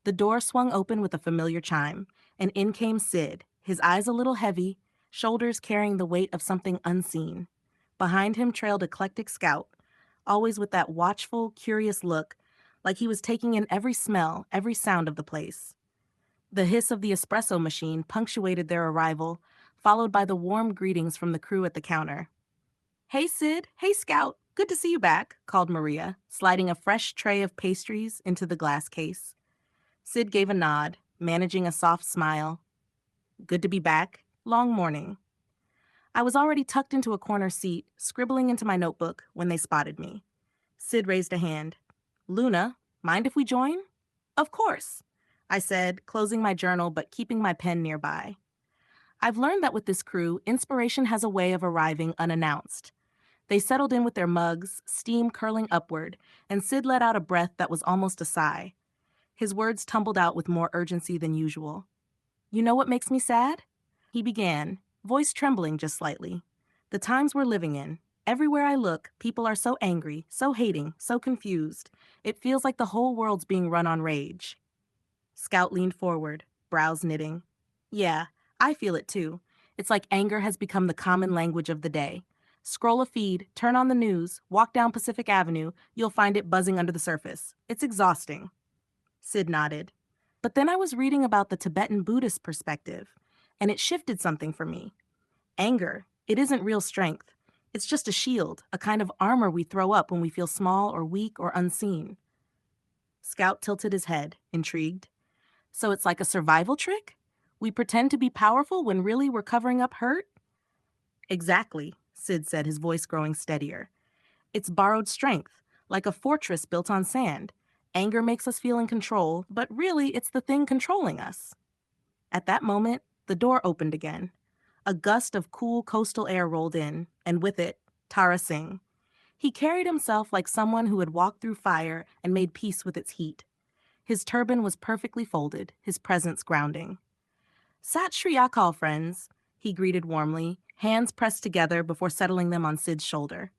The door swung open with a familiar chime, and in came Sid, his eyes a little heavy, shoulders carrying the weight of something unseen. Behind him trailed Eclectic Scout, always with that watchful, curious look, like he was taking in every smell, every sound of the place. The hiss of the espresso machine punctuated their arrival, followed by the warm greetings from the crew at the counter. "Hey, Sid. Hey, Scout. Good to see you back," called Maria, sliding a fresh tray of pastries into the glass case. Sid gave a nod, managing a soft smile. "Good to be back. Long morning." I was already tucked into a corner seat, scribbling into my notebook, when they spotted me. Sid raised a hand. "Luna, mind if we join?" "Of course," I said, closing my journal but keeping my pen nearby. I've learned that with this crew, inspiration has a way of arriving unannounced. They settled in with their mugs, steam curling upward, and Sid let out a breath that was almost a sigh. His words tumbled out with more urgency than usual. "You know what makes me sad?" He began, voice trembling just slightly. "The times we're living in. Everywhere I look, people are so angry, so hating, so confused. It feels like the whole world's being run on rage." Scout leaned forward, brows knitting. "Yeah, I feel it too. It's like anger has become the common language of the day. Scroll a feed, turn on the news, walk down Pacific Avenue, you'll find it buzzing under the surface. It's exhausting." Sid nodded. "But then I was reading about the Tibetan Buddhist perspective, and it shifted something for me. Anger, it isn't real strength. It's just a shield, a kind of armor we throw up when we feel small or weak or unseen." Scout tilted his head, intrigued. "So it's like a survival trick? We pretend to be powerful when really we're covering up hurt?" "Exactly," Sid said, his voice growing steadier. "It's borrowed strength, like a fortress built on sand. Anger makes us feel in control, but really it's the thing controlling us." At that moment, the door opened again. A gust of cool coastal air rolled in, and with it, Tara Singh. He carried himself like someone who had walked through fire and made peace with its heat. His turban was perfectly folded, his presence grounding. "Sat Shri Akal, friends," he greeted warmly, hands pressed together before settling them on Sid's shoulder.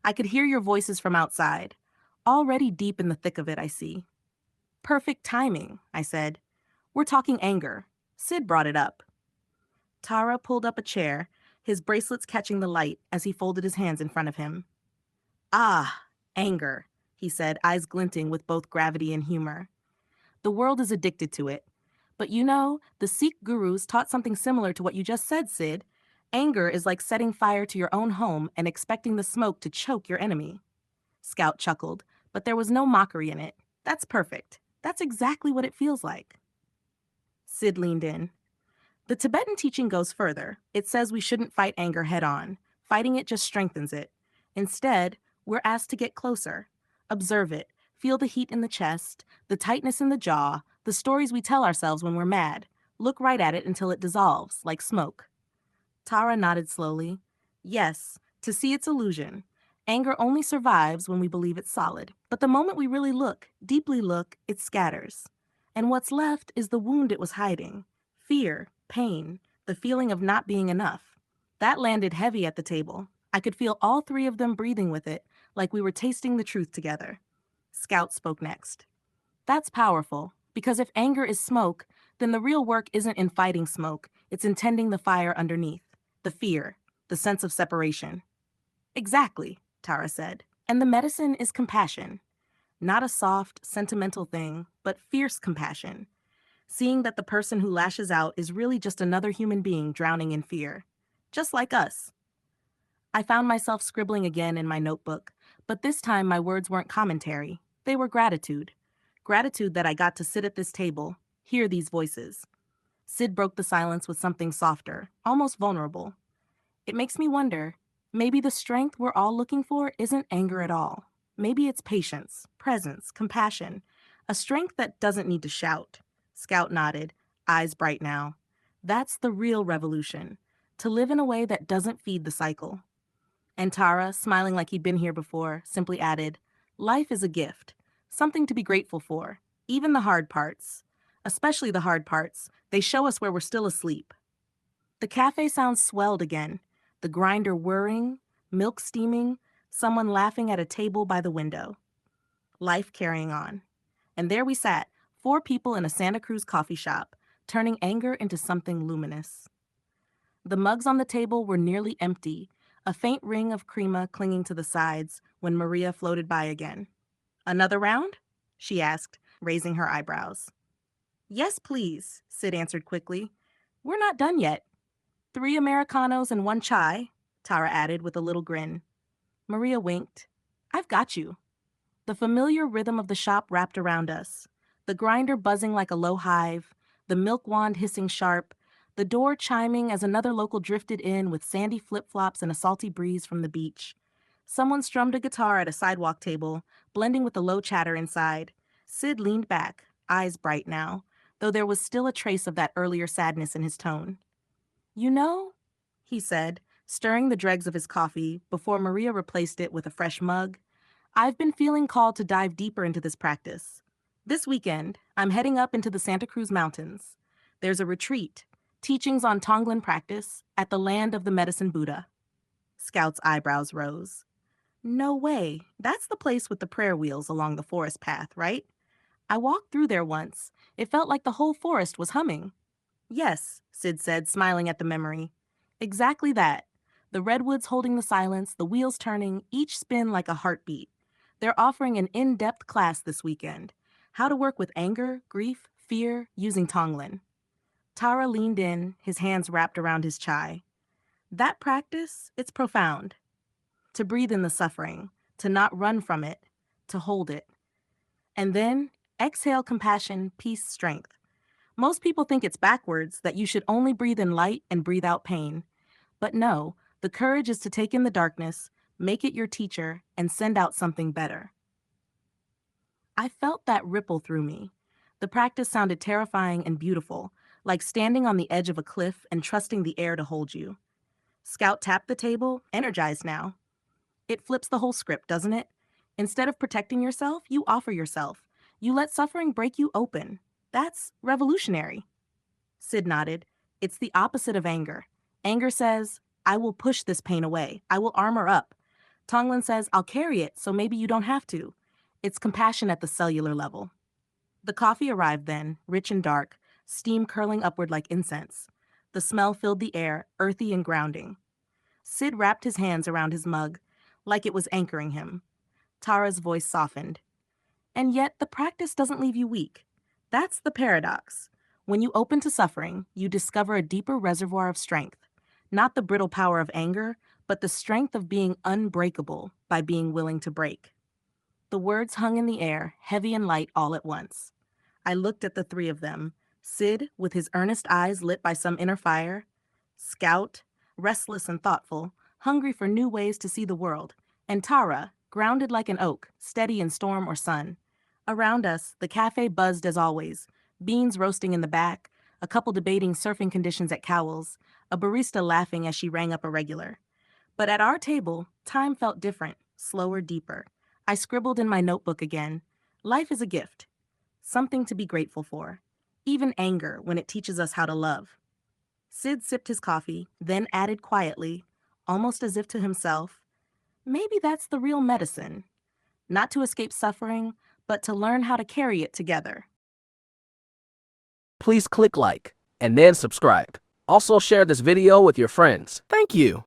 "I could hear your voices from outside. Already deep in the thick of it, I see." "Perfect timing," I said. "We're talking anger. Sid brought it up." Tara pulled up a chair, his bracelets catching the light as he folded his hands in front of him. "Ah, anger," he said, eyes glinting with both gravity and humor. "The world is addicted to it. But you know, the Sikh gurus taught something similar to what you just said, Sid. Anger is like setting fire to your own home and expecting the smoke to choke your enemy." Scout chuckled, but there was no mockery in it. "That's perfect. That's exactly what it feels like." Sid leaned in. "The Tibetan teaching goes further. It says we shouldn't fight anger head on. Fighting it just strengthens it. Instead, we're asked to get closer. Observe it. Feel the heat in the chest, the tightness in the jaw, the stories we tell ourselves when we're mad. Look right at it until it dissolves, like smoke." Tara nodded slowly. "Yes, to see its illusion. Anger only survives when we believe it's solid. But the moment we really look, deeply look, it scatters. And what's left is the wound it was hiding. Fear, pain, the feeling of not being enough." That landed heavy at the table. I could feel all three of them breathing with it, like we were tasting the truth together. Scout spoke next. "That's powerful, because if anger is smoke, then the real work isn't in fighting smoke, it's in tending the fire underneath. The fear, the sense of separation." "Exactly," Tara said. "And the medicine is compassion. Not a soft, sentimental thing, but fierce compassion. Seeing that the person who lashes out is really just another human being drowning in fear. Just like us." I found myself scribbling again in my notebook, but this time my words weren't commentary. They were gratitude. Gratitude that I got to sit at this table, hear these voices. Sid broke the silence with something softer, almost vulnerable. "It makes me wonder, maybe the strength we're all looking for isn't anger at all. Maybe it's patience, presence, compassion, a strength that doesn't need to shout." Scout nodded, eyes bright now. "That's the real revolution, to live in a way that doesn't feed the cycle." And Tara, smiling like he'd been here before, simply added, "Life is a gift, something to be grateful for, even the hard parts. Especially the hard parts, they show us where we're still asleep." The cafe sounds swelled again, the grinder whirring, milk steaming, someone laughing at a table by the window. Life carrying on. And there we sat, 4 people in a Santa Cruz coffee shop, turning anger into something luminous. The mugs on the table were nearly empty, a faint ring of crema clinging to the sides when Maria floated by again. "Another round?" she asked, raising her eyebrows. "Yes, please," Sid answered quickly. "We're not done yet." "3 Americanos and 1 chai," Tara added with a little grin. Maria winked. "I've got you." The familiar rhythm of the shop wrapped around us, the grinder buzzing like a low hive, the milk wand hissing sharp, the door chiming as another local drifted in with sandy flip-flops and a salty breeze from the beach. Someone strummed a guitar at a sidewalk table, blending with the low chatter inside. Sid leaned back, eyes bright now, though there was still a trace of that earlier sadness in his tone. "You know," he said, stirring the dregs of his coffee before Maria replaced it with a fresh mug, "I've been feeling called to dive deeper into this practice. This weekend, I'm heading up into the Santa Cruz Mountains. There's a retreat, teachings on Tonglen practice, at the land of the Medicine Buddha." Scout's eyebrows rose. "No way. That's the place with the prayer wheels along the forest path, right? I walked through there once. It felt like the whole forest was humming." "Yes," Sid said, smiling at the memory. "Exactly that. The redwoods holding the silence, the wheels turning, each spin like a heartbeat. They're offering an in-depth class this weekend. How to work with anger, grief, fear, using Tonglen." Tara leaned in, his hands wrapped around his chai. "That practice, it's profound. To breathe in the suffering, to not run from it, to hold it. And then, exhale compassion, peace, strength. Most people think it's backwards, that you should only breathe in light and breathe out pain. But no, the courage is to take in the darkness, make it your teacher, and send out something better." I felt that ripple through me. The practice sounded terrifying and beautiful, like standing on the edge of a cliff and trusting the air to hold you. Scout tapped the table, energized now. "It flips the whole script, doesn't it? Instead of protecting yourself, you offer yourself. You let suffering break you open. That's revolutionary." Sid nodded. "It's the opposite of anger. Anger says, I will push this pain away. I will armor up. Tonglen says, I'll carry it, so maybe you don't have to. It's compassion at the cellular level." The coffee arrived then, rich and dark, steam curling upward like incense. The smell filled the air, earthy and grounding. Sid wrapped his hands around his mug, like it was anchoring him. Tara's voice softened. "And yet the practice doesn't leave you weak. That's the paradox. When you open to suffering, you discover a deeper reservoir of strength. Not the brittle power of anger, but the strength of being unbreakable by being willing to break." The words hung in the air, heavy and light all at once. I looked at the 3 of them, Sid, with his earnest eyes lit by some inner fire, Scout, restless and thoughtful, hungry for new ways to see the world, and Tara, grounded like an oak, steady in storm or sun. Around us, the cafe buzzed as always, beans roasting in the back, a couple debating surfing conditions at Cowell's, a barista laughing as she rang up a regular. But at our table, time felt different, slower, deeper. I scribbled in my notebook again. Life is a gift, something to be grateful for. Even anger when it teaches us how to love. Sid sipped his coffee, then added quietly, almost as if to himself, "Maybe that's the real medicine. Not to escape suffering, but to learn how to carry it together." Please click like and then subscribe. Also share this video with your friends. Thank you.